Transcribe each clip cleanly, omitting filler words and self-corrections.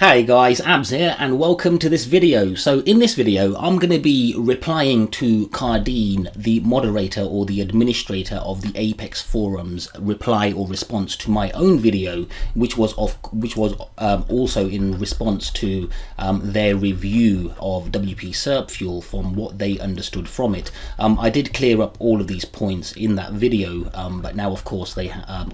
Hey guys, Abs here and welcome to this video. So in this video I'm going to be replying to Cardine, the moderator or the administrator of the Apex forums reply or response to my own video, which was also in response to their review of wpserpfuel from what they understood from it. I did clear up all of these points in that video, but now of course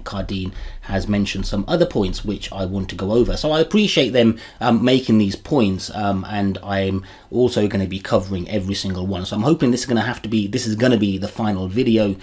Cardine has mentioned some other points which I want to go over. So I appreciate them making these points, and I'm also going to be covering every single one. So I'm hoping this is going to be the final video,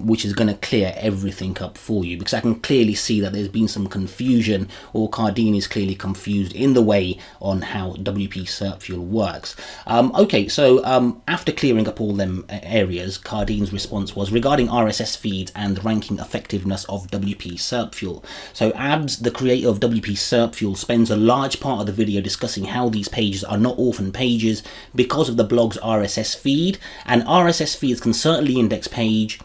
which is going to clear everything up for you, because I can clearly see that there's been some confusion, or Cardine is clearly confused in the way on how wpserpfuel works. Okay, so after clearing up all them areas, Cardine's response was regarding RSS feeds and the ranking effectiveness of wpserpfuel. So Abs, the creator of wpserpfuel, spends a large part of the video discussing how these pages are not orphan pages because of the blog's RSS feed, and RSS feeds can certainly index a page,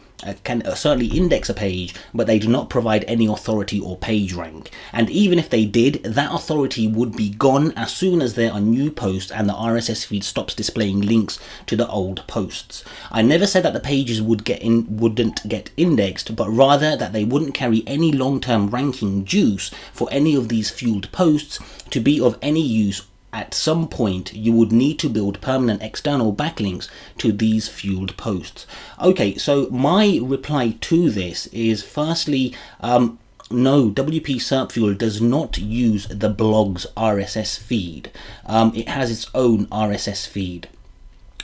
but they do not provide any authority or page rank. And even if they did, that authority would be gone as soon as there are new posts and the RSS feed stops displaying links to the old posts. I never said that the pages wouldn't get indexed, but rather that they wouldn't carry any long-term ranking juice. For any of these fueled posts to be of any use, at some point you would need to build permanent external backlinks to these fueled posts. Okay, so my reply to this is, firstly, no, wpserpfuel does not use the blog's RSS feed. It has its own RSS feed.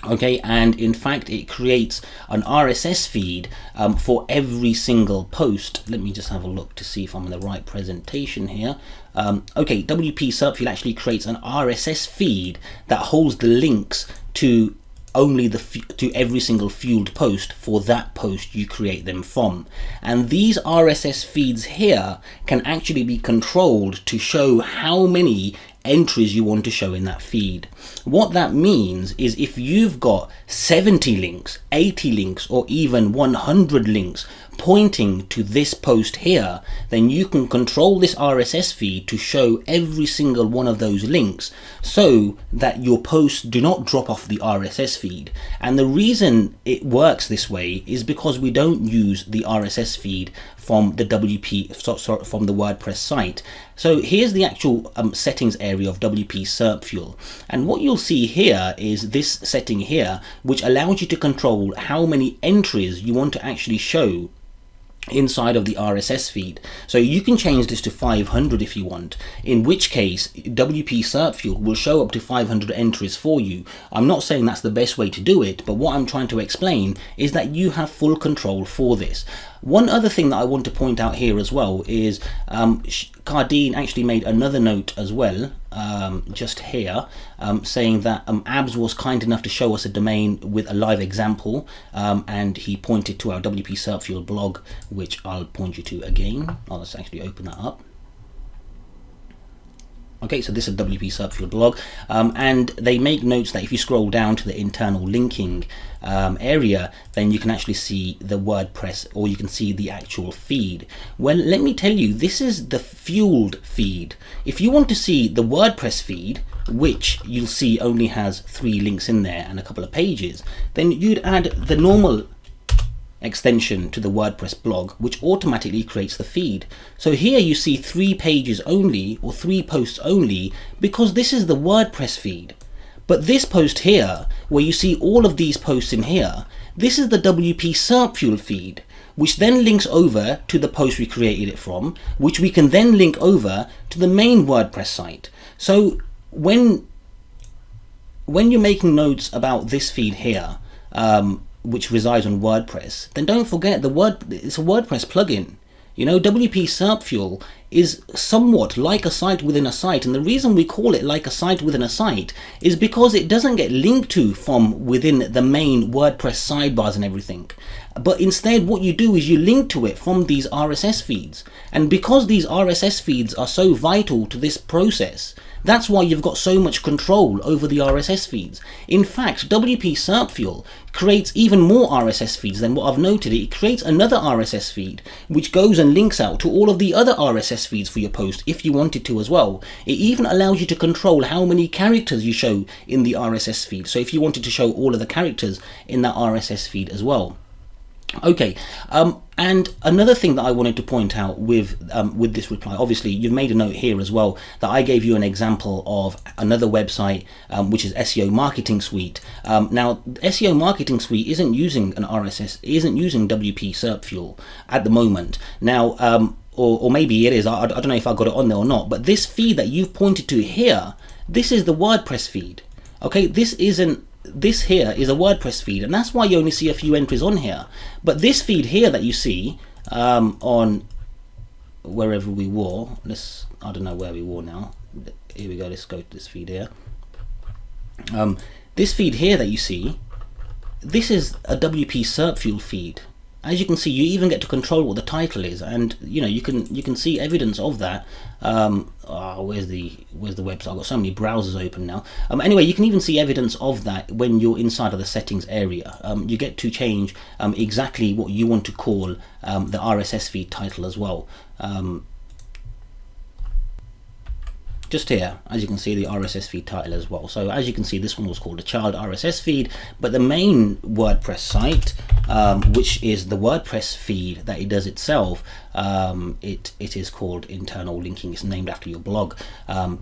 Okay, and in fact it creates an RSS feed for every single post. Let me just have a look to see if I'm in the right presentation here. Okay, wpserpfuel actually creates an RSS feed that holds the links to to every single fueled post for that post you create them from. And these RSS feeds here can actually be controlled to show how many entries you want to show in that feed. What that means is if you've got 70 links, 80 links, or even 100 links pointing to this post here, then you can control this RSS feed to show every single one of those links so that your posts do not drop off the RSS feed. And the reason it works this way is because we don't use the RSS feed from the from the WordPress site. So here's the actual settings area of wpserpfuel, and what you'll see here is this setting here, which allows you to control how many entries you want to actually show inside of the RSS feed. So you can change this to 500 if you want, in which case wpserpfuel will show up to 500 entries for you. I'm not saying that's the best way to do it, but what I'm trying to explain is that you have full control for this. One other thing that I want to point out here as well is Cardine actually made another note as well, just here, saying that Abs was kind enough to show us a domain with a live example, and he pointed to our wpserpfuel blog, which I'll point you to again. Let's actually open that up. Okay, so this is wpserpfuel blog, and they make notes that if you scroll down to the internal linking area, then you can actually see the WordPress, or you can see the actual feed. Well, let me tell you, this is the fueled feed. If you want to see the WordPress feed, which you'll see only has 3 links in there and a couple of pages, then you'd add the normal extension to the WordPress blog, which automatically creates the feed. So here you see 3 pages only, or 3 posts only, because this is the WordPress feed. But this post here, where you see all of these posts in here, this is the wpserpfuel feed, which then links over to the post we created it from, which we can then link over to the main WordPress site. So when you're making notes about this feed here, which resides on WordPress, then don't forget it's a WordPress plugin. You know, wpserpfuel is somewhat like a site within a site, and the reason we call it like a site within a site is because it doesn't get linked to from within the main WordPress sidebars and everything, but instead what you do is you link to it from these RSS feeds. And because these RSS feeds are so vital to this process, that's why you've got so much control over the RSS feeds. In fact, wpserpfuel creates even more RSS feeds than what I've noted. It creates another RSS feed which goes and links out to all of the other RSS RSS feeds for your post if you wanted to as well. It even allows you to control how many characters you show in the RSS feed. So if you wanted to show all of the characters in that RSS feed as well. Okay, and another thing that I wanted to point out with this reply, obviously you've made a note here as well that I gave you an example of another website which is SEO Marketing Suite. Now SEO Marketing Suite isn't using an RSS, isn't using wpserpfuel at the moment. Now or maybe it is, I don't know if I got it on there or not, but this feed that you've pointed to here, this is the WordPress feed. Okay, this here is a WordPress feed, and that's why you only see a few entries on here. But this feed here that you see on wherever we were, I don't know where we were now. Here we go, let's go to this feed here. This feed here that you see, this is a wpserpfuel feed. As you can see, you even get to control what the title is, and you know you can see evidence of that. Where's the website? I've got so many browsers open now. Anyway, you can even see evidence of that when you're inside of the settings area. You get to change exactly what you want to call the RSS feed title as well. Just here, as you can see, the RSS feed title as well. So as you can see, this one was called a child RSS feed, but the main WordPress site, which is the WordPress feed that it does itself, it is called internal linking. It's named after your blog,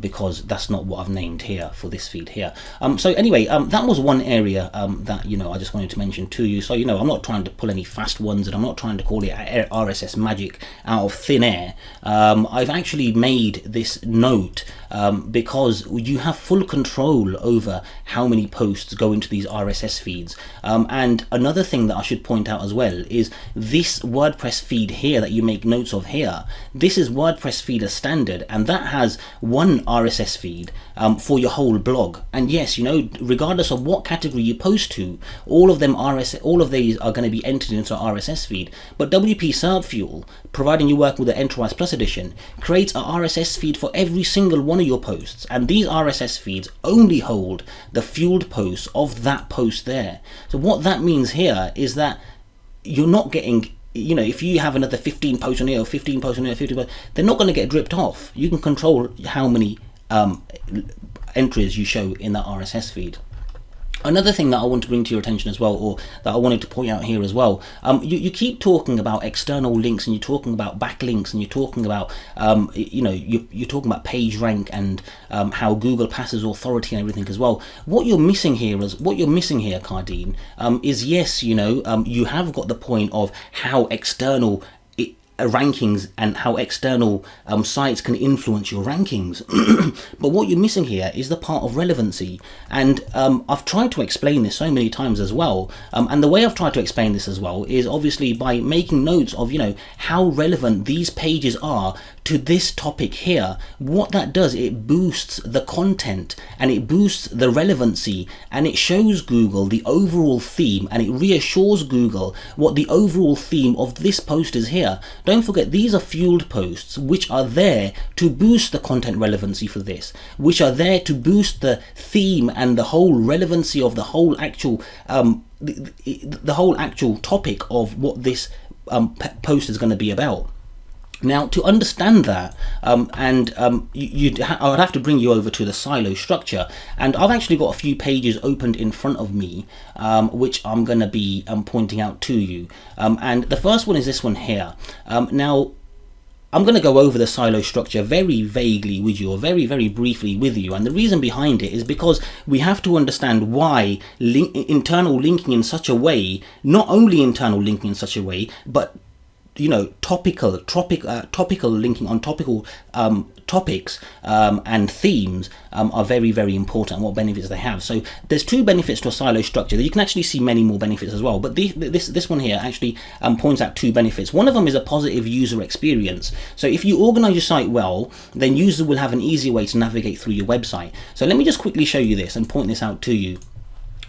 because that's not what I've named here for this feed here. So anyway, that was one area that I just wanted to mention to you. So I'm not trying to pull any fast ones, and I'm not trying to call it RSS magic out of thin air. I've actually made this note because you have full control over how many posts go into these RSS feeds. And another thing that I should point out as well is this WordPress feed here that you make notes of here. This is WordPress feed as standard, and that has one RSS feed for your whole blog. And yes, regardless of what category you post to, all of these are going to be entered into an RSS feed. But wpserpfuel, providing you work with the Enterprise Plus edition, creates a RSS feed for every single one of your posts, and these RSS feeds only hold the fueled posts of that post there. So what that means here is that you're not getting, if you have another 15 posts on here, or 15 posts on here, 15 posts, they're not going to get dripped off. You can control how many entries you show in that RSS feed. Another thing that I want to bring to your attention as well, or that I wanted to point out here as well, you keep talking about external links, and you're talking about backlinks, and you're talking about, you're talking about page rank, and how Google passes authority and everything as well. What you're missing here, Cardine, is yes, you have got the point of how external rankings and how external sites can influence your rankings. But what you're missing here is the part of relevancy, and I've tried to explain this so many times as well, and the way I've tried to explain this as well is obviously by making notes of how relevant these pages are to this topic here. What that does, it boosts the content, and it boosts the relevancy, and it shows Google the overall theme, and it reassures Google what the overall theme of this post is here. Don't forget, these are fueled posts which are there to boost the content relevancy for this, which are there to boost the theme and the whole relevancy of the whole actual the whole actual topic of what this post is going to be about. Now, to understand that, I would have to bring you over to the silo structure, and I've actually got a few pages opened in front of me, which I'm going to be pointing out to you. And the first one is this one here. Now, I'm going to go over the silo structure very vaguely with you, or very, very briefly with you. And the reason behind it is because we have to understand why internal linking in such a way, not only internal linking in such a way, but topical linking on topical topics and themes are very, very important, and what benefits they have. So there's two benefits to a silo structure. You can actually see many more benefits as well, but this one here actually points out two benefits. One of them is a positive user experience. So if you organize your site well, then users will have an easier way to navigate through your website. So let me just quickly show you this and point this out to you.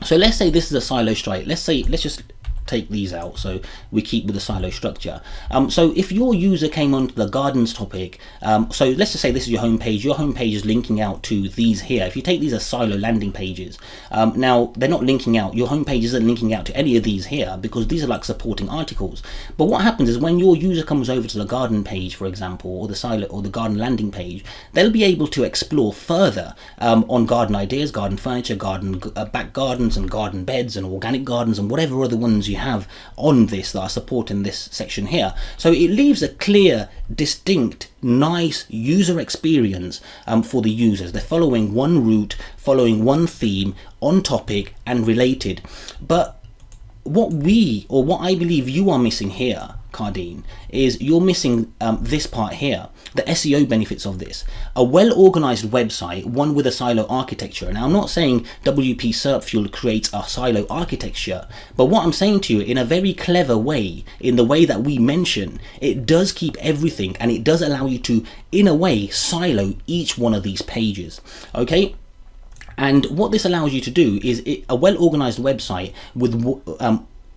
So let's say this is a silo structure. Let's just take these out so we keep with the silo structure. So if your user came onto the gardens topic, so let's just say this is your home page. Your home page is linking out to these here. If you take these as silo landing pages, now they're not linking out, your home page isn't linking out to any of these here because these are like supporting articles. But what happens is when your user comes over to the garden page, for example, or the silo or the garden landing page, they'll be able to explore further on garden ideas, garden furniture, garden back gardens and garden beds and organic gardens and whatever other ones you have on this that are supporting this section here. So it leaves a clear, distinct, nice user experience for the users. They're following one route, following one theme, on topic and related. But what I believe you are missing here, Cardine, is you're missing this part here, the SEO benefits of this. A well-organized website, one with a silo architecture. Now, I'm not saying wpserpfuel creates a silo architecture, but what I'm saying to you, in a very clever way, in the way that we mention, it does keep everything, and it does allow you to, in a way, silo each one of these pages, okay? And what this allows you to do is a well-organized website with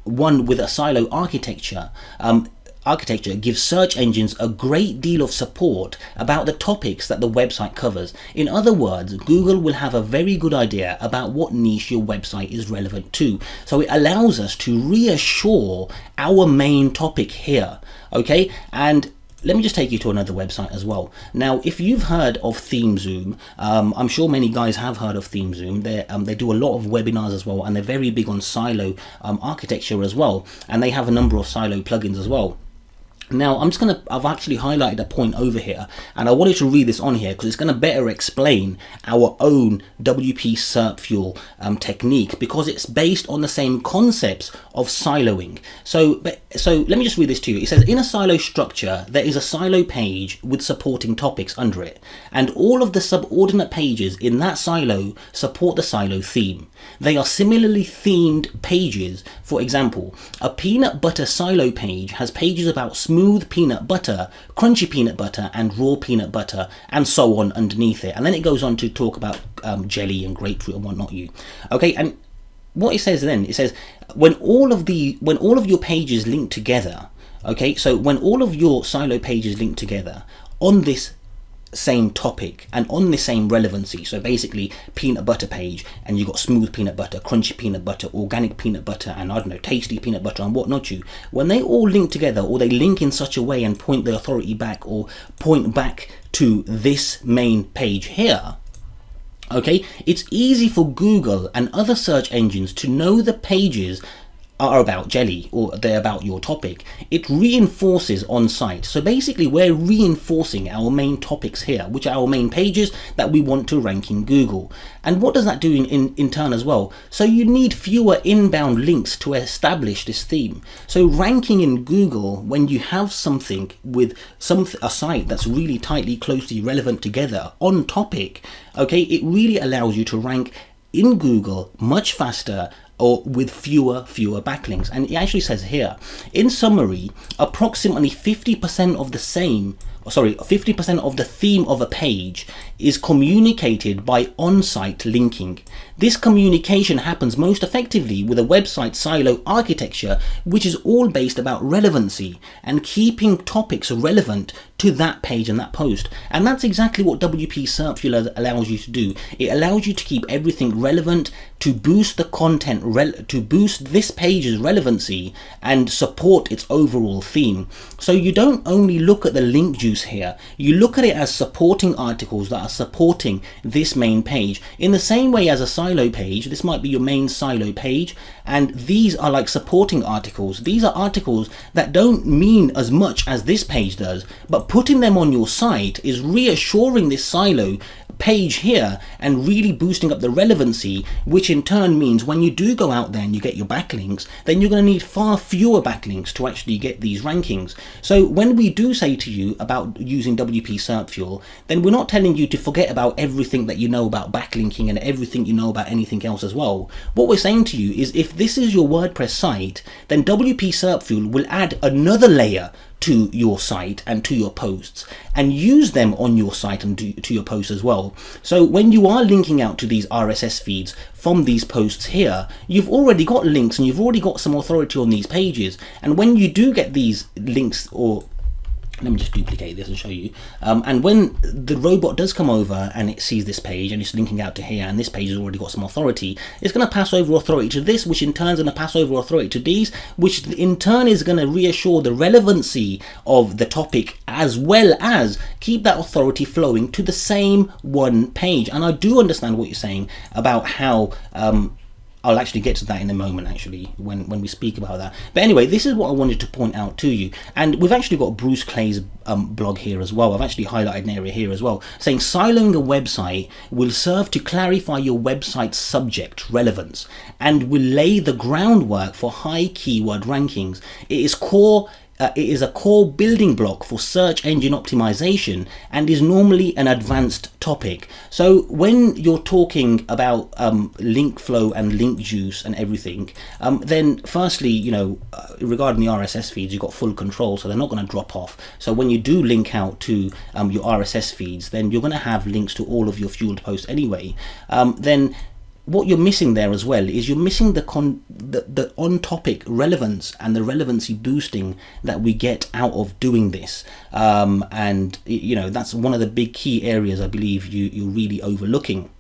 one with a silo architecture gives search engines a great deal of support about the topics that the website covers. In other words, Google will have a very good idea about what niche your website is relevant to. So it allows us to reassure our main topic here, okay? And let me just take you to another website as well. Now, if you've heard of ThemeZoom, I'm sure many guys have heard of ThemeZoom. They do a lot of webinars as well, and they're very big on silo architecture as well. And they have a number of silo plugins as well. Now, I've actually highlighted a point over here, and I wanted to read this on here because it's going to better explain our own wpserpfuel technique, because it's based on the same concepts of siloing. So let me just read this to you. It says, in a silo structure, there is a silo page with supporting topics under it, and all of the subordinate pages in that silo support the silo theme. They are similarly themed pages. For example, a peanut butter silo page has pages about smooth peanut butter, crunchy peanut butter, and raw peanut butter, and so on underneath it. And then it goes on to talk about jelly and grapefruit and whatnot. Okay, and what it says then, it says when all of your pages link together. Okay, so when all of your silo pages link together on this same topic and on the same relevancy, so basically peanut butter page, and you've got smooth peanut butter, crunchy peanut butter, organic peanut butter, and I don't know, tasty peanut butter and whatnot, when they all link together, or they link in such a way and point the authority back, or point back to this main page here, okay, it's easy for Google and other search engines to know the pages are about jelly or they're about your topic. It reinforces on site. So basically we're reinforcing our main topics here, which are our main pages that we want to rank in Google. And what does that do in turn as well? So you need fewer inbound links to establish this theme. So ranking in Google, when you have something with a site that's really tightly, closely relevant together on topic, okay, it really allows you to rank in Google much faster, or with fewer backlinks. And it actually says here, in summary, approximately 50% of the 50% of the theme of a page is communicated by on-site linking. This communication happens most effectively with a website silo architecture, which is all based about relevancy and keeping topics relevant to that page and that post. And that's exactly what wpserpfuel allows you to do. It allows you to keep everything relevant, to boost the content, to boost this page's relevancy and support its overall theme. So you don't only look at the link juice here, you look at it as supporting articles that are supporting this main page. In the same way as a silo page, this might be your main silo page, and these are like supporting articles. These are articles that don't mean as much as this page does, but putting them on your site is reassuring this silo page here and really boosting up the relevancy, which in turn means when you do go out there and you get your backlinks, then you're going to need far fewer backlinks to actually get these rankings. So when we do say to you about using wpserpfuel, then we're not telling you to forget about everything that you know about backlinking and everything you know about anything else as well. What we're saying to you is, if this is your WordPress site, then wpserpfuel will add another layer to your site and to your posts, and use them on your site and to your posts as well. So when you are linking out to these RSS feeds from these posts here, you've already got links and you've already got some authority on these pages. And when you do get these links, or let me just duplicate this and show you. And when the robot does come over and it sees this page and it's linking out to here, and this page has already got some authority, it's going to pass over authority to this, which in turn is going to pass over authority to these, which in turn is going to reassure the relevancy of the topic, as well as keep that authority flowing to the same one page. And I do understand what you're saying about how I'll actually get to that in a moment, actually, when we speak about that. But anyway, this is what I wanted to point out to you. And we've actually got Bruce Clay's blog here as well. I've actually highlighted an area here as well, saying siloing a website will serve to clarify your website's subject relevance and will lay the groundwork for high keyword rankings. It is a core building block for search engine optimization and is normally an advanced topic. So when you're talking about link flow and link juice and everything, then firstly, regarding the RSS feeds, you've got full control, so they're not going to drop off. So when you do link out to your RSS feeds, then you're going to have links to all of your fueled posts anyway. Then what you're missing there as well is you're missing the on-topic relevance and the relevancy boosting that we get out of doing this. And that's one of the big key areas I believe you're really overlooking.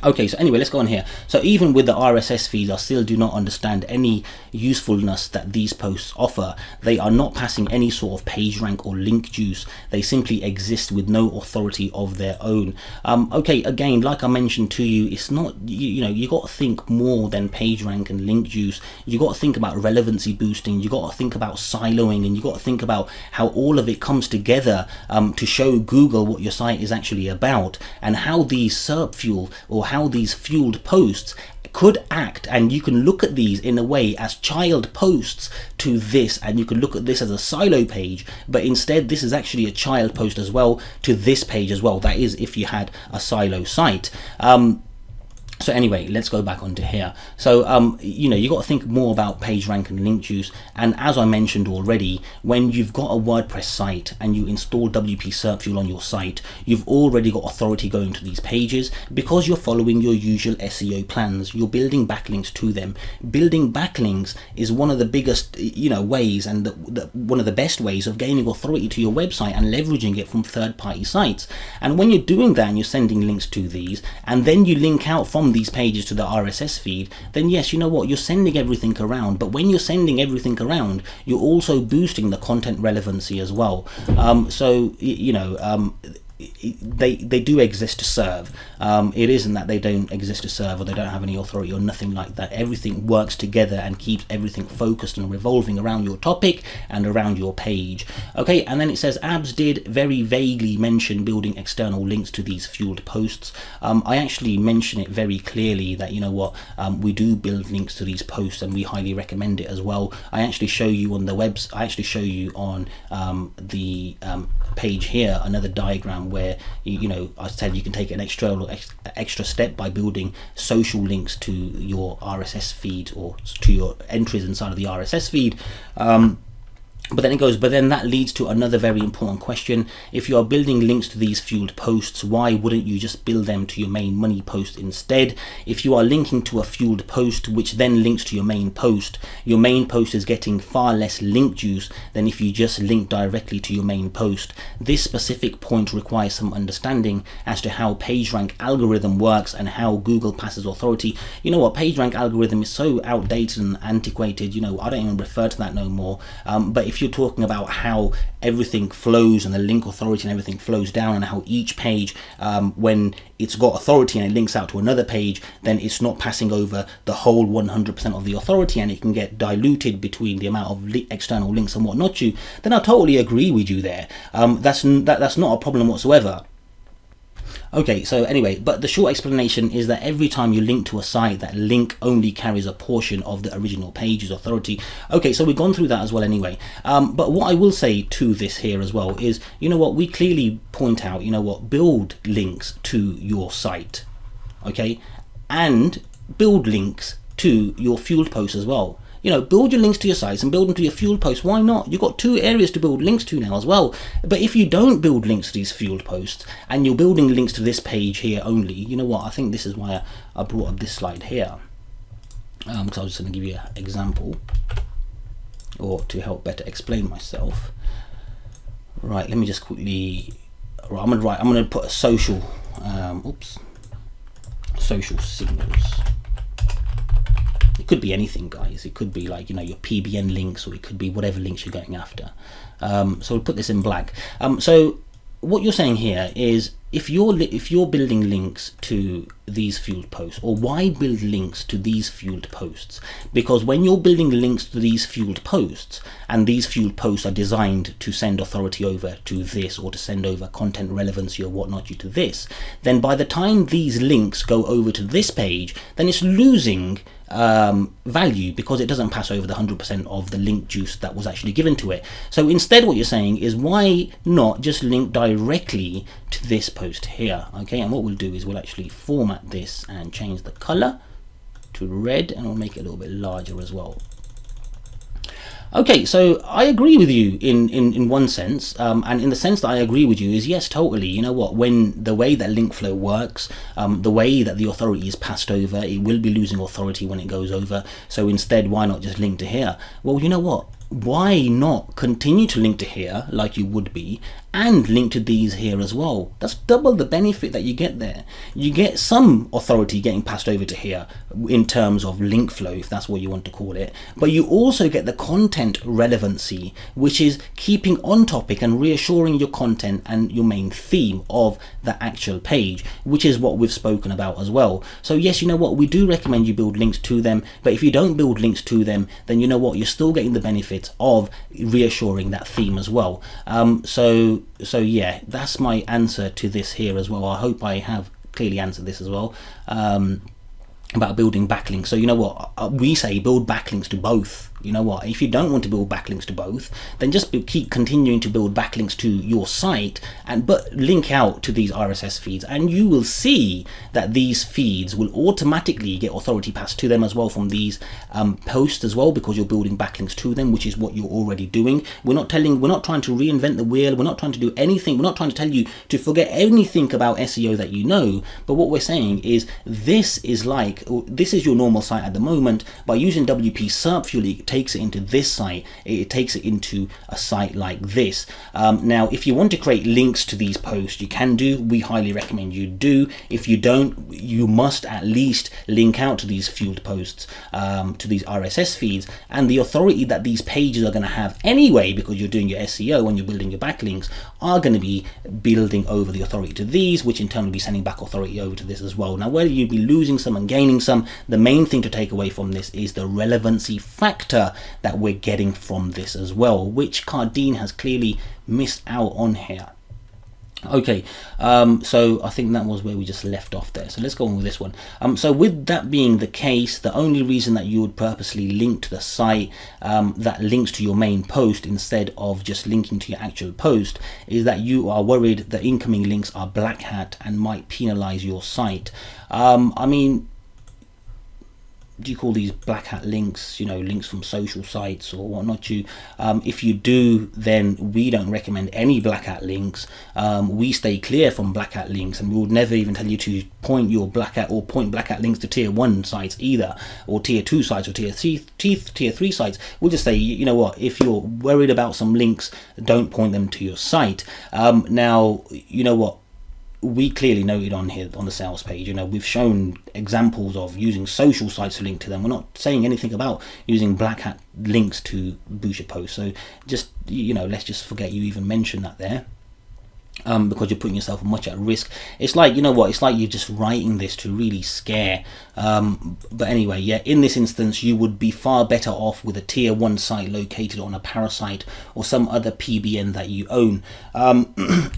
Okay, so anyway, let's go on here. So even with the RSS feeds, I still do not understand any usefulness that these posts offer. They are not passing any sort of page rank or link juice. They simply exist with no authority of their own. Okay, again, like I mentioned to you, it's not, you got to think more than page rank and link juice. You got to think about relevancy boosting. You got to think about siloing, and you got to think about how all of it comes together to show Google what your site is actually about, and how these SERPfuel or how these fueled posts could act. And you can look at these in a way as child posts to this, and you can look at this as a silo page, but instead this is actually a child post as well to this page as well. That is if you had a silo site. So anyway, let's go back onto here. So, you got to think more about page rank and link juice. And as I mentioned already, when you've got a WordPress site and you install wpserpfuel on your site, you've already got authority going to these pages because you're following your usual SEO plans. You're building backlinks to them. Building backlinks is one of the biggest, ways, and one of the best ways of gaining authority to your website and leveraging it from third-party sites. And when you're doing that and you're sending links to these, and then you link out from these pages to the RSS feed, then yes, you know what, you're sending everything around. But when you're sending everything around, you're also boosting the content relevancy as well. They do exist to serve. It isn't that they don't exist to serve or they don't have any authority or nothing like that. Everything works together and keeps everything focused and revolving around your topic and around your page. Okay, and then it says Abs did very vaguely mention building external links to these fueled posts. I actually mention it very clearly that we do build links to these posts and we highly recommend it as well. I actually show you on the webs. I actually show you on the page here another diagram where I said you can take an extra step by building social links to your RSS feed or to your entries inside of the RSS feed. But then that leads to another very important question. If you are building links to these fueled posts, why wouldn't you just build them to your main money post instead? If you are linking to a fueled post, which then links to your main post is getting far less link juice than if you just link directly to your main post. This specific point requires some understanding as to how PageRank algorithm works and how Google passes authority. You know what, PageRank algorithm is so outdated and antiquated, I don't even refer to that no more. But if you're talking about how everything flows and the link authority and everything flows down, and how each page, when it's got authority and it links out to another page, then it's not passing over the whole 100% of the authority, and it can get diluted between the amount of external links and whatnot, then I totally agree with you there. That's not a problem whatsoever. Okay, so anyway, but the short explanation is that every time you link to a site, that link only carries a portion of the original page's authority. Okay, so we've gone through that as well anyway. But what I will say to this here as well is, we clearly point out, build links to your site, okay? And build links to your fueled posts as well. You know, build your links to your sites and build them to your fuel posts. Why not? You've got 2 areas to build links to now as well. But if you don't build links to these fuel posts and you're building links to this page here only, you know what? I think this is why I brought up this slide here. Because I was just going to give you an example, or to help better explain myself. Right, let me just quickly. Right, I'm going to put a social. Social signals. It could be anything, guys. It could be like, you know, your PBN links, or it could be whatever links you're going after. So we'll put this in black. So what you're saying here is, if you're building links to these field posts, or why build links to these field posts? Because when you're building links to these field posts, and these field posts are designed to send authority over to this, or to send over content relevancy or whatnot to this, then by the time these links go over to this page, then it's losing value, because it doesn't pass over the 100% of the link juice that was actually given to it. So instead, what you're saying is, why not just link directly to this post here? Okay, and what we'll do is we'll actually format this and change the color to red, and we'll make it a little bit larger as well. Okay, so I agree with you in one sense, and in the sense that I agree with you is, yes, totally. You know what, when the way that link flow works, the way that the authority is passed over, it will be losing authority when it goes over. So instead, why not just link to here? Well, you know what, why not continue to link to here like you would be, and link to these here as well? That's double the benefit that you get there. You get some authority getting passed over to here in terms of link flow, if that's what you want to call it, but you also get the content relevancy, which is keeping on topic and reassuring your content and your main theme of the actual page, which is what we've spoken about as well. So yes, you know what, we do recommend you build links to them, but if you don't build links to them, then you know what, you're still getting the benefit of reassuring that theme as well. So yeah, that's my answer to this here as well. I hope I have clearly answered this as well, about building backlinks. So you know what, we say build backlinks to both. You know what, if you don't want to build backlinks to both, then just keep continuing to build backlinks to your site, but link out to these RSS feeds, and you will see that these feeds will automatically get authority passed to them as well from these posts as well, because you're building backlinks to them, which is what you're already doing. We're not trying to reinvent the wheel. We're not trying to do anything. We're not trying to tell you to forget anything about SEO that you know. But what we're saying is, this is your normal site at the moment. By using wpserpfuel, it takes it into this site. It takes it into a site like this. Now, if you want to create links to these posts, you can do. We highly recommend you do. If you don't, you must at least link out to these field posts, to these RSS feeds, and the authority that these pages are going to have anyway, because you're doing your SEO and you're building your backlinks, are going to be building over the authority to these, which in turn will be sending back authority over to this as well. Now, whether you'd be losing some and gaining some, the main thing to take away from this is the relevancy factor that we're getting from this as well, which Cardine has clearly missed out on here. Okay, so I think that was where we just left off there. So let's go on with this one. So with that being the case, the only reason that you would purposely link to the site that links to your main post instead of just linking to your actual post is that you are worried the incoming links are black hat and might penalize your site. I mean, do you call these black hat links, you know, links from social sites or whatnot? If you do, then we don't recommend any black hat links. We stay clear from black hat links, and we would never even tell you to point your black hat or point black hat links to tier 1 sites either, or tier 2 sites, or tier 3 sites. We'll just say, you know what, if you're worried about some links, don't point them to your site. Now, you know what, we clearly noted on here on the sales page, you know, we've shown examples of using social sites to link to them. We're not saying anything about using black hat links to boost your post. So just, you know, let's just forget you even mentioned that there, because you're putting yourself much at risk. It's like, you know what, it's like you're just writing this to really scare. But anyway, yeah, in this instance, you would be far better off with a tier 1 site located on a parasite or some other PBN that you own.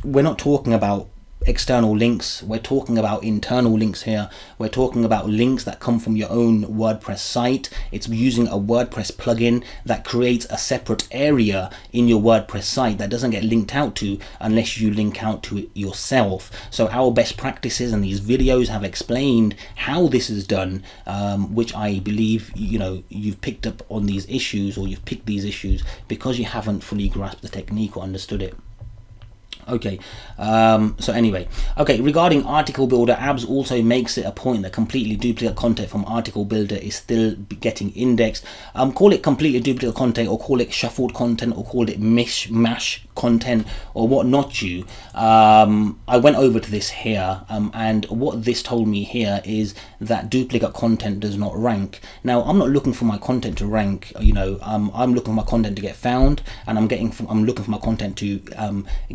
We're not talking about external links, we're talking about internal links here, we're talking about links that come from your own WordPress site. It's using a WordPress plugin that creates a separate area in your WordPress site that doesn't get linked out to unless you link out to it yourself. So our best practices and these videos have explained how this is done, which I believe you've picked up on these issues, or you've picked these issues because you haven't fully grasped the technique or understood it. Okay, so anyway, okay, regarding article builder, Abs also makes it a point that completely duplicate content from article builder is still getting indexed. Call it completely duplicate content, or call it shuffled content, or call it mishmash content, or what not you. I went over to this here, and what this told me here is that duplicate content does not rank. Now, I'm not looking for my content to rank, I'm looking for my content to get found, and I'm looking for my content to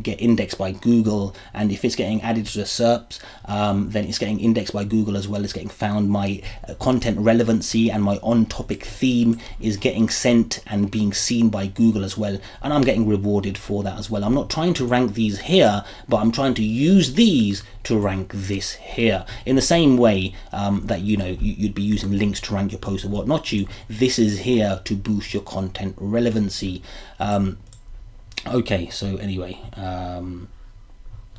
get indexed by Google, and if it's getting added to the SERPs, then it's getting indexed by Google as well as getting found. My content relevancy and my on-topic theme is getting sent and being seen by Google as well, and I'm getting rewarded for that as well. I'm not trying to rank these here, but I'm trying to use these to rank this here. In the same way that you'd be using links to rank your post or whatnot you, this is here to boost your content relevancy. Okay, so anyway,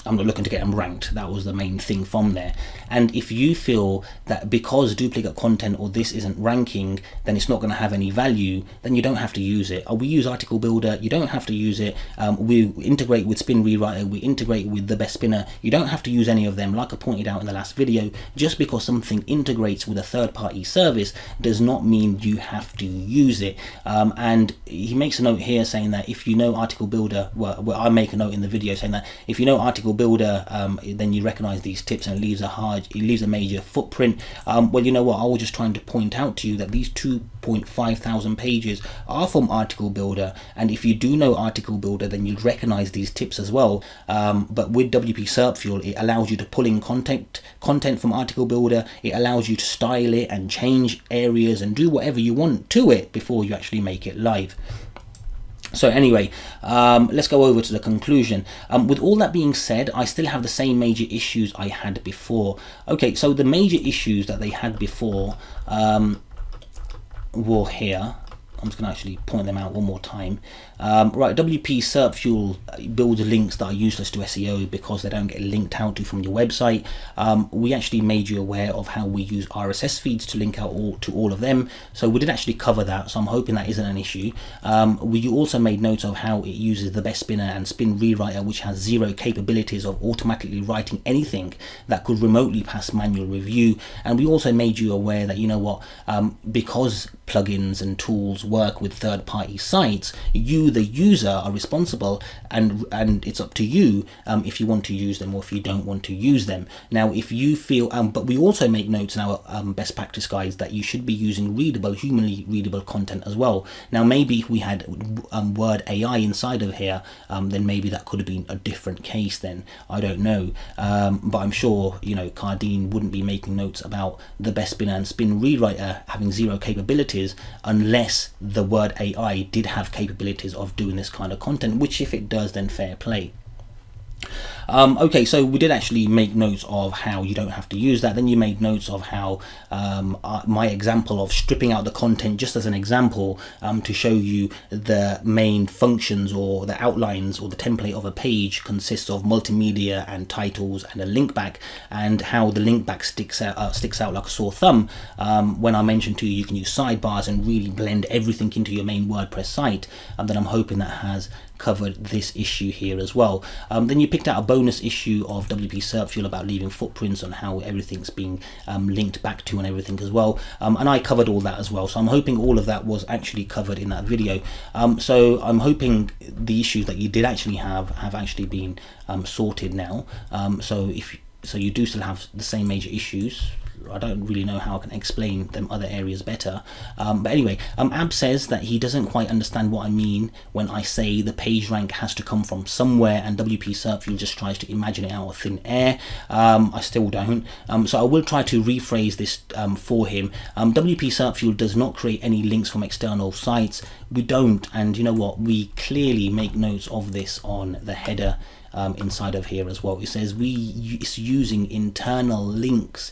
I'm not looking to get them ranked. That was the main thing from there. And if you feel that because duplicate content or this isn't ranking, then it's not going to have any value, then you don't have to use it. We use article builder, you don't have to use it. We integrate with Spin Rewriter, we integrate with the Best Spinner. You don't have to use any of them. Like I pointed out in the last video, just because something integrates with a third-party service does not mean you have to use it. And he makes a note here saying that if you know article builder, well, I make a note in the video saying that if you know article builder, then you recognize these tips, and it leaves a major footprint. Well, you know what, I was just trying to point out to you that these 2.5 thousand pages are from article builder, and if you do know article builder, then you'd recognize these tips as well. But with wpserpfuel, it allows you to pull in content from article builder. It allows you to style it and change areas and do whatever you want to it before you actually make it live. So anyway, let's go over to the conclusion. With all that being said, I still have the same major issues I had before. Okay, so the major issues that they had before were here. I'm just going to actually point them out one more time. Right, wpserpfuel builds links that are useless to SEO because they don't get linked out to from your website. We actually made you aware of how we use RSS feeds to link out to all of them. So we did actually cover that, so I'm hoping that isn't an issue. We also made notes of how it uses the Best Spinner and Spin Rewriter, which has zero capabilities of automatically writing anything that could remotely pass manual review. And we also made you aware that, you know what, because plugins and tools work with third-party sites, you the user are responsible, and it's up to you if you want to use them or if you don't want to use them. Now, if you feel but we also make notes in our best practice guides that you should be using readable, humanly readable content as well. Now, maybe if we had word AI inside of here, then maybe that could have been a different case then. I don't know, but I'm sure Cardine wouldn't be making notes about the Best Spinner and Spin Rewriter having zero capabilities unless the word AI did have capabilities of doing this kind of content, which if it does, then fair play. Okay, so we did actually make notes of how you don't have to use that. Then you made notes of how my example of stripping out the content, just as an example, to show you the main functions or the outlines or the template of a page consists of multimedia and titles and a link back, and how the link back sticks out like a sore thumb. When I mentioned to you, you can use sidebars and really blend everything into your main WordPress site, and then I'm hoping that has covered this issue here as well. Then you picked out a bonus issue of wpserpfuel about leaving footprints on how everything's being linked back to and everything as well, and I covered all that as well, so I'm hoping all of that was actually covered in that video. So I'm hoping the issues that you did actually have actually been sorted now. So you do still have the same major issues. I don't really know how I can explain them other areas better, but anyway, Ab says that he doesn't quite understand what I mean when I say the page rank has to come from somewhere, and wpserpfuel just tries to imagine it out of thin air. I still don't, so I will try to rephrase this for him. wpserpfuel does not create any links from external sites. We don't, and you know what, we clearly make notes of this on the header inside of here as well. It says it's using internal links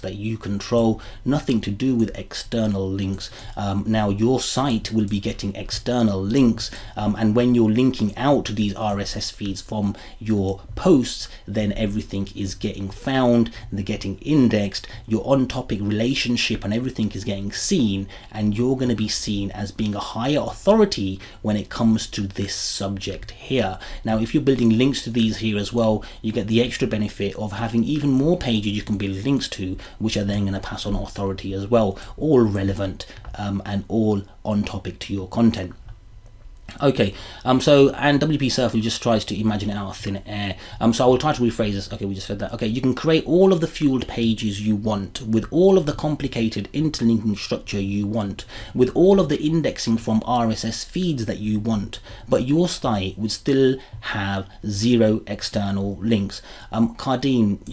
that you control, nothing to do with external links. Now your site will be getting external links, and when you're linking out to these RSS feeds from your posts, then everything is getting found, they're getting indexed, your on topic relationship and everything is getting seen, and you're going to be seen as being a higher authority when it comes to this subject here. Now if you're building links to these here as well, you get the extra benefit of having even more pages you can build links to, which are then going to pass on authority as well, all relevant and all on topic to your content. Okay, so, and wpserpfuel just tries to imagine it out of thin air. So I will try to rephrase this. Okay, we just said that. Okay, you can create all of the fueled pages you want, with all of the complicated interlinking structure you want, with all of the indexing from RSS feeds that you want, but your site would still have 0 external links. Cardine,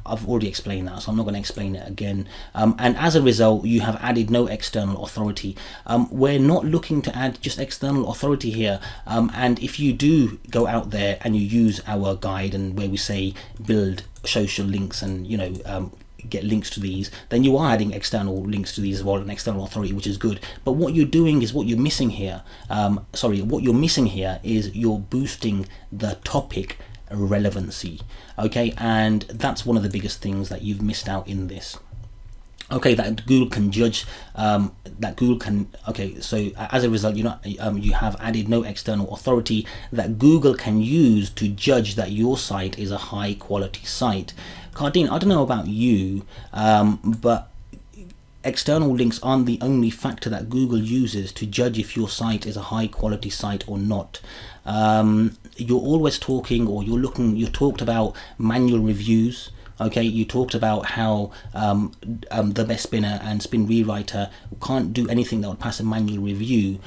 I've already explained that, so I'm not going to explain it again. And as a result, you have added no external authority. We're not looking to add just external authority here. And if you do go out there and you use our guide, and where we say build social links and, you know, get links to these, then you are adding external links to these as well, and external authority, which is good. But what you're doing is what you're missing here. What you're missing here is you're boosting the topic relevancy. Okay, and that's one of the biggest things that you've missed out in this. Okay, that Google can judge, okay, so as a result, you have added no external authority that Google can use to judge that your site is a high quality site. Cardine, I don't know about you, but external links aren't the only factor that Google uses to judge if your site is a high quality site or not. You're always talking, or you talked about manual reviews. Okay, you talked about how the best spinner and spin rewriter can't do anything that would pass a manual review.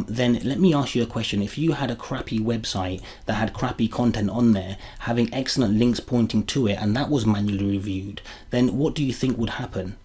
Then let me ask you a question. If you had a crappy website that had crappy content on there, having excellent links pointing to it, and that was manually reviewed, then what do you think would happen?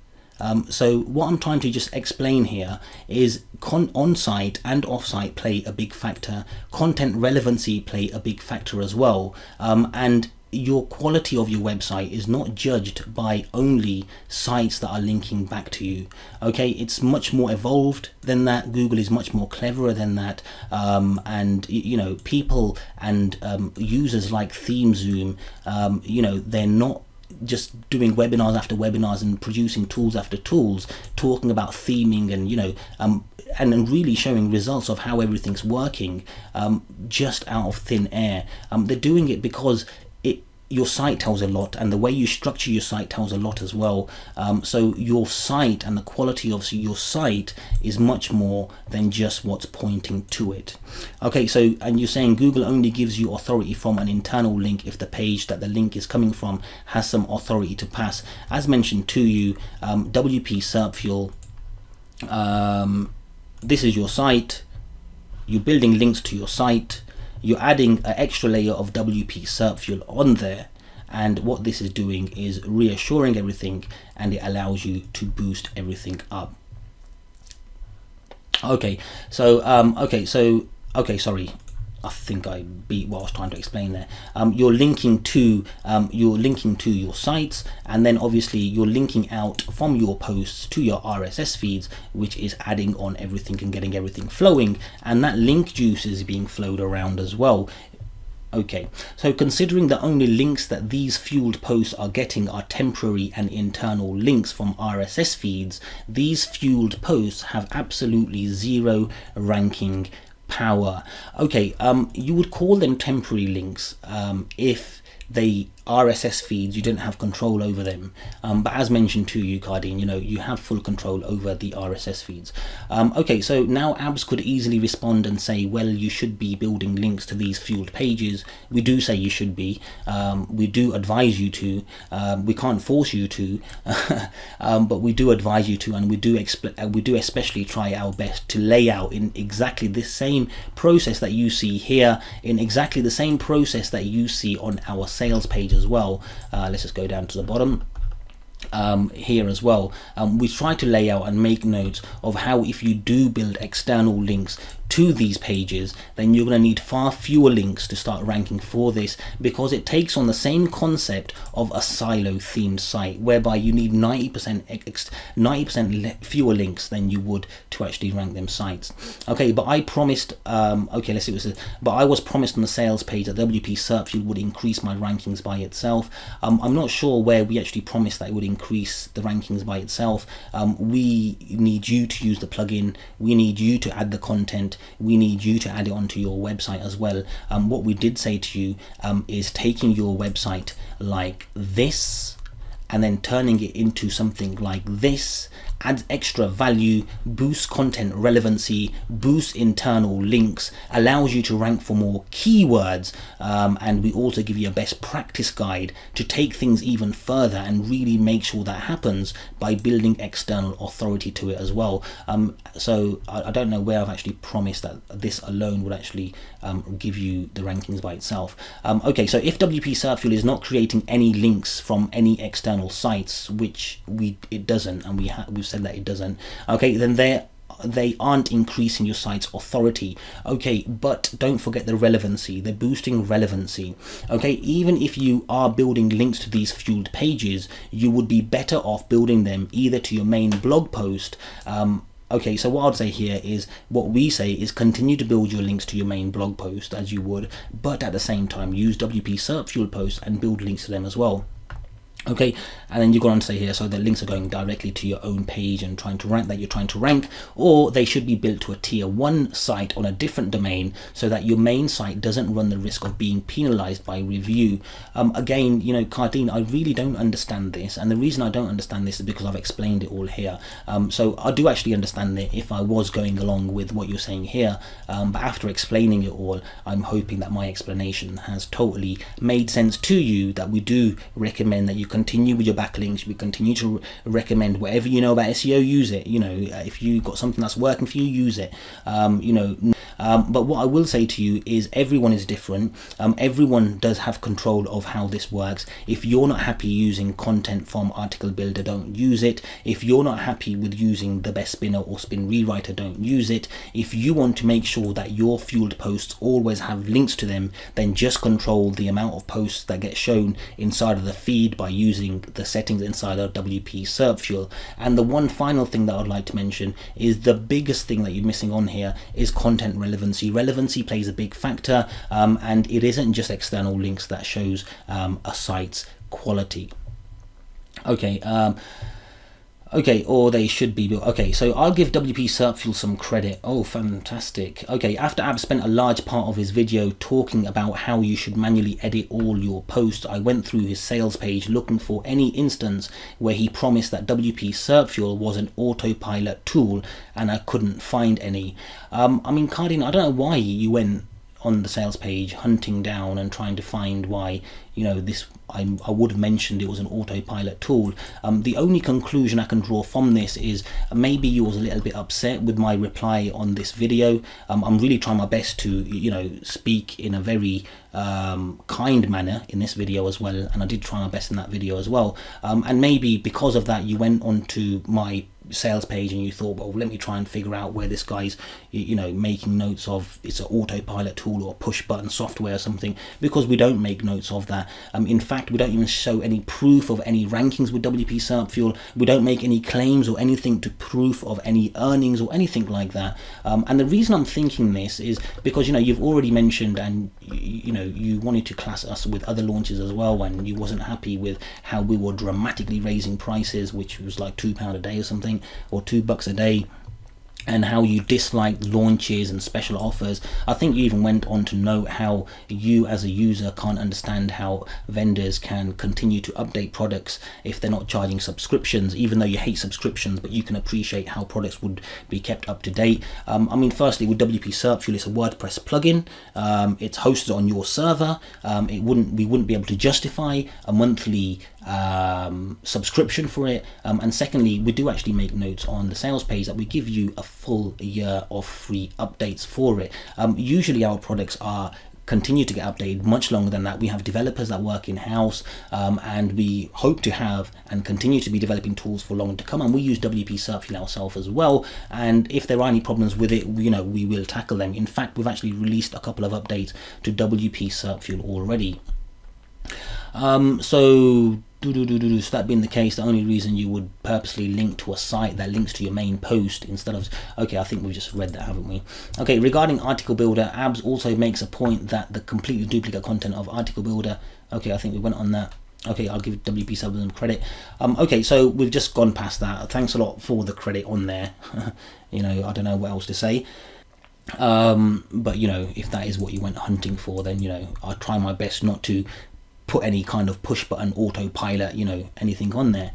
So what I'm trying to just explain here is on-site and off-site play a big factor. Content relevancy play a big factor as well. And your quality of your website is not judged by only sites that are linking back to you. Okay, it's much more evolved than that. Google is much more cleverer than that. And people and users like ThemeZoom, they're not just doing webinars after webinars and producing tools after tools, talking about theming and and really showing results of how everything's working just out of thin air. They're doing it because your site tells a lot, and the way you structure your site tells a lot as well. So your site and the quality of your site is much more than just what's pointing to it. Okay, so, and you're saying Google only gives you authority from an internal link if the page that the link is coming from has some authority to pass. As mentioned to you, wpserpfuel, this is your site, you're building links to your site, you're adding an extra layer of wpserpfuel on there, and what this is doing is reassuring everything, and it allows you to boost everything up. Okay, so sorry, I think I beat what I was trying to explain there. You're linking to your sites, and then obviously you're linking out from your posts to your RSS feeds, which is adding on everything and getting everything flowing, and that link juice is being flowed around as well. Okay, so considering the only links that these fueled posts are getting are temporary and internal links from RSS feeds, these fueled posts have absolutely 0 ranking power. Okay, you would call them temporary links if they RSS feeds, you don't have control over them, but as mentioned to you, Cardine, you have full control over the RSS feeds. Okay, so now abs could easily respond and say, well, you should be building links to these fueled pages. We do say you should be, we do advise you to, we can't force you to, but we do advise you to, and we do especially try our best to lay out in exactly the same process that you see here, in exactly the same process that you see on our sales page as well. Let's just go down to the bottom. here as well. We try to lay out and make notes of how if you do build external links to these pages, then you're going to need far fewer links to start ranking for this, because it takes on the same concept of a silo themed site, whereby you need 90% fewer links than you would to actually rank them sites. Okay, but I promised, okay, let's see what it says. But I was promised on the sales page that wpserpfuel would increase my rankings by itself. I'm not sure where we actually promised that it would increase the rankings by itself. We need you to use the plugin. We need you to add the content. We need you to add it onto your website as well. What we did say to you is taking your website like this and then turning it into something like this, adds extra value, boosts content relevancy, boosts internal links, allows you to rank for more keywords, and we also give you a best practice guide to take things even further and really make sure that happens by building external authority to it as well. So I don't know where I've actually promised that this alone would actually give you the rankings by itself. Okay, so if wpserpfuel is not creating any links from any external sites, which it doesn't, and we've said that it doesn't, okay, then they aren't increasing your site's authority. Okay, but don't forget the relevancy. They're boosting relevancy. Okay, even if you are building links to these fueled pages, you would be better off building them either to your main blog post. Okay, so what I'd say here is, what we say is continue to build your links to your main blog post as you would, but at the same time use wpserpfuel posts and build links to them as well. Okay, and then you go on to say here, so the links are going directly to your own page and trying to rank that you're trying to rank, or they should be built to a tier 1 site on a different domain so that your main site doesn't run the risk of being penalized by review. Again, you know, Cardine, I really don't understand this, and the reason I don't understand this is because I've explained it all here. So I do actually understand it if I was going along with what you're saying here, but after explaining it all, I'm hoping that my explanation has totally made sense to you, that we do recommend that you continue with your backlinks. We continue to recommend whatever you know about SEO, use it. You know, if you got something that's working for you, use it. You know, but what I will say to you is everyone is different. Everyone does have control of how this works. If you're not happy using content from Article Builder, don't use it. If you're not happy with using the Best Spinner or Spin Rewriter, don't use it. If you want to make sure that your fueled posts always have links to them, then just control the amount of posts that get shown inside of the feed by using the settings inside of wpserpfuel. And the one final thing that I'd like to mention is the biggest thing that you're missing on here is content relevancy. Relevancy plays a big factor, and it isn't just external links that shows a site's quality. Okay, okay, or they should be built. Okay, so I'll give wpserpfuel some credit. Oh, fantastic. Okay, after Ab spent a large part of his video talking about how you should manually edit all your posts, I went through his sales page looking for any instance where he promised that wpserpfuel was an autopilot tool, and I couldn't find any. I mean, Cardine, I don't know why you went on the sales page hunting down and trying to find why, you know, this I would have mentioned it was an autopilot tool. The only conclusion I can draw from this is maybe you was a little bit upset with my reply on this video. I'm really trying my best to, you know, speak in a very kind manner in this video as well, and I did try my best in that video as well, and maybe because of that you went onto my sales page and you thought, well, let me try and figure out where this guy's, you know, making notes of it's an autopilot tool or push button software or something, because we don't make notes of that. In fact, we don't even show any proof of any rankings with wpserpfuel. We don't make any claims or anything to proof of any earnings or anything like that. And the reason I'm thinking this is because, you know, you've already mentioned, and you know, you wanted to class us with other launches as well, and you wasn't happy with how we were dramatically raising prices, which was like £2 a day or something, or $2 a day, and how you dislike launches and special offers. I think you even went on to note how you as a user can't understand how vendors can continue to update products if they're not charging subscriptions, even though you hate subscriptions, but you can appreciate how products would be kept up to date. I mean, firstly, with wpserpfuel, it's a WordPress plugin. It's hosted on your server. We wouldn't be able to justify a monthly subscription for it, and secondly, we do actually make notes on the sales page that we give you a full year of free updates for it. Usually our products are continue to get updated much longer than that. We have developers that work in-house, and we hope to have and continue to be developing tools for long to come, and we use wpserpfuel ourselves as well, and if there are any problems with it, we will tackle them. In fact, we've actually released a couple of updates to wpserpfuel already. So that being the case, the only reason you would purposely link to a site that links to your main post instead of, okay, I think we've just read that, haven't we? Okay, regarding article builder, Abs also makes a point that the completely duplicate content of article builder, okay, I think we went on that. Okay, I'll give WP some credit. Okay, so we've just gone past that. Thanks a lot for the credit on there. I don't know what else to say. But if that is what you went hunting for, then I'll try my best not to put any kind of push button autopilot, anything on there.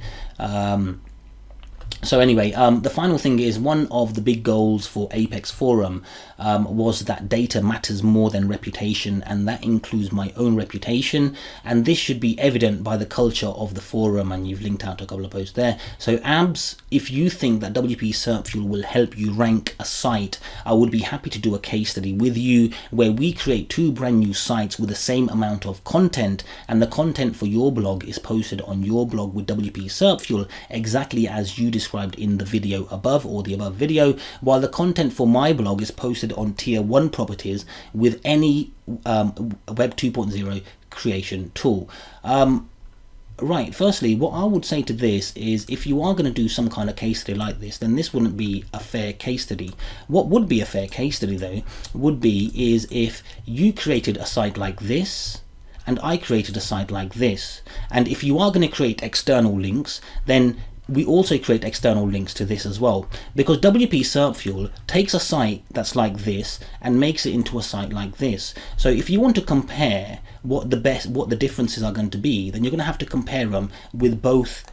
So anyway, the final thing is, one of the big goals for Apex Forum was that data matters more than reputation, and that includes my own reputation, and this should be evident by the culture of the forum, and you've linked out to a couple of posts there. So Abs, if you think that wpserpfuel will help you rank a site, I would be happy to do a case study with you where we create 2 brand new sites with the same amount of content, and the content for your blog is posted on your blog with wpserpfuel exactly as you described in the video above, or the above video, while the content for my blog is posted on tier 1 properties with any web 2.0 creation tool. Right, firstly, what I would say to this is, if you are going to do some kind of case study like this, then this wouldn't be a fair case study. What would be a fair case study though is if you created a site like this and I created a site like this, and if you are going to create external links, then we also create external links to this as well, because wpserpfuel takes a site that's like this and makes it into a site like this. So if you want to compare what the differences are going to be, then you're going to have to compare them with both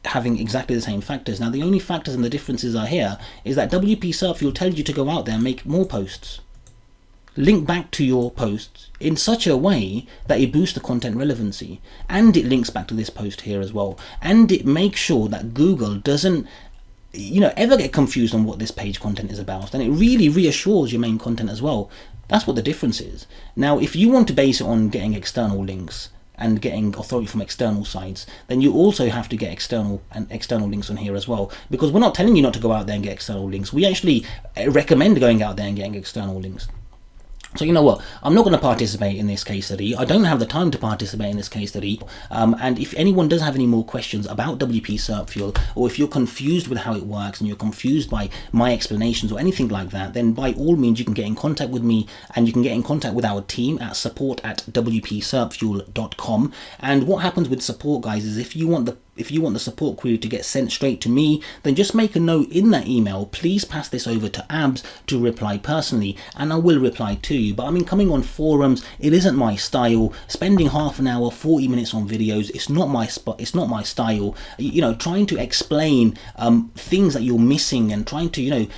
having exactly the same factors. Now the only factors and the differences are here is that wpserpfuel tells you to go out there and make more posts, link back to your posts in such a way that it boosts the content relevancy, and it links back to this post here as well, and it makes sure that Google doesn't ever get confused on what this page content is about, and it really reassures your main content as well. That's what the difference is. Now if you want to base it on getting external links and getting authority from external sites, then you also have to get external links on here as well, because we're not telling you not to go out there and get external links. We actually recommend going out there and getting external links. So you know what, I'm not going to participate in this case study. I don't have the time to participate in this case study, and if anyone does have any more questions about wpserpfuel, or if you're confused with how it works and you're confused by my explanations or anything like that, then by all means you can get in contact with me, and you can get in contact with our team at support@wpserpfuel.com. and what happens with support, guys, is if you want the support query to get sent straight to me, then just make a note in that email, please pass this over to Abs to reply personally, and I will reply to you. But I mean, coming on forums, it isn't my style. Spending half an hour, 40 minutes on videos, it's not my style. Trying to explain things that you're missing, and trying to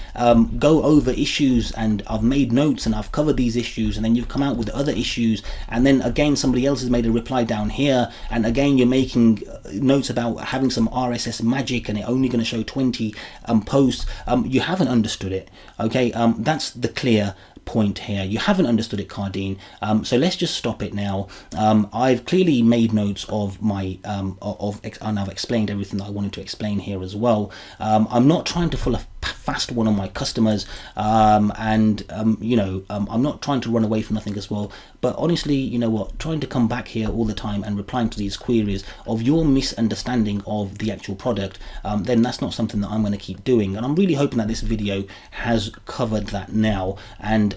go over issues, and I've made notes and I've covered these issues, and then you've come out with other issues, and then again somebody else has made a reply down here, and again you're making notes about having some RSS magic and it only going to show 20 posts. You haven't understood it. Okay, that's the clear point here. You haven't understood it, Cardine. So let's just stop it now. I've clearly made notes of my and I've explained everything that I wanted to explain here as well. I'm not trying to pull a fast one on my customers, and I'm not trying to run away from nothing as well, but honestly, you know what, trying to come back here all the time and replying to these queries of your misunderstanding of the actual product, then that's not something that I'm going to keep doing. And I'm really hoping that this video has covered that now. And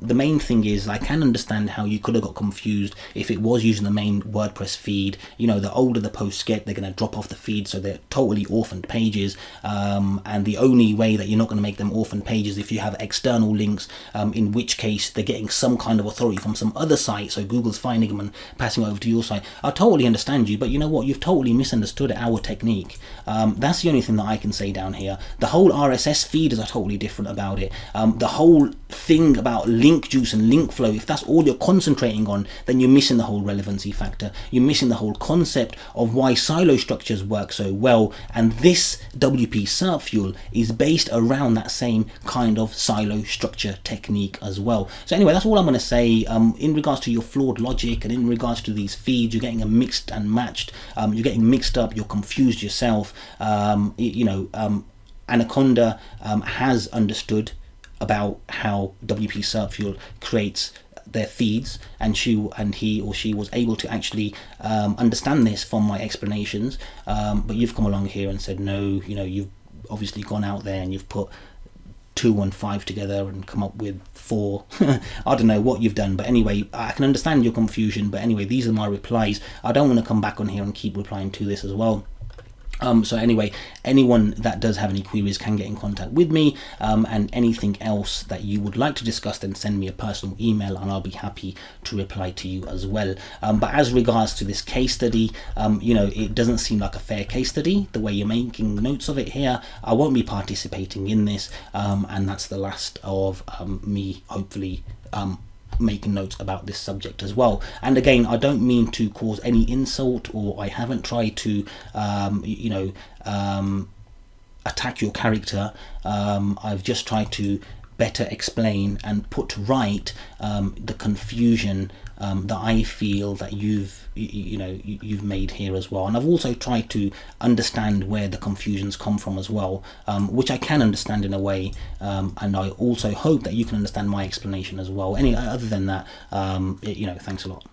the main thing is, I can understand how you could have got confused if it was using the main WordPress feed. The older the posts get, they're going to drop off the feed, so they're totally orphaned pages, and the only way that you're not going to make them orphan pages if you have external links, in which case they're getting some kind of authority from some other site, so Google's finding them and passing over to your site. I totally understand you, but you know what, you've totally misunderstood our technique. That's the only thing that I can say down here. The whole RSS feeders are totally different about it. The whole thing about link juice and link flow, if that's all you're concentrating on, then you're missing the whole relevancy factor. You're missing the whole concept of why silo structures work so well, and this wpserpfuel is based around that same kind of silo structure technique as well. So anyway, that's all I'm going to say in regards to your flawed logic, and in regards to these feeds. You're getting a mixed and matched, you're getting mixed up, you're confused yourself. Anaconda has understood about how wpserpfuel creates their feeds, and he or she was able to actually understand this from my explanations, but you've come along here and said no. You've obviously gone out there and you've put 2 and 5 together and come up with 4. I don't know what you've done, but anyway, I can understand your confusion. But anyway, these are my replies. I don't want to come back on here and keep replying to this as well. So anyway, anyone that does have any queries can get in contact with me, and anything else that you would like to discuss, then send me a personal email and I'll be happy to reply to you as well. But as regards to this case study, it doesn't seem like a fair case study the way you're making notes of it here. I won't be participating in this, and that's the last of me hopefully making notes about this subject as well. And again, I don't mean to cause any insult, or I haven't tried to attack your character. I've just tried to better explain and put right the confusion that I feel that you've made here as well. And I've also tried to understand where the confusions come from as well, which I can understand in a way, and I also hope that you can understand my explanation as well. Other than that, thanks a lot.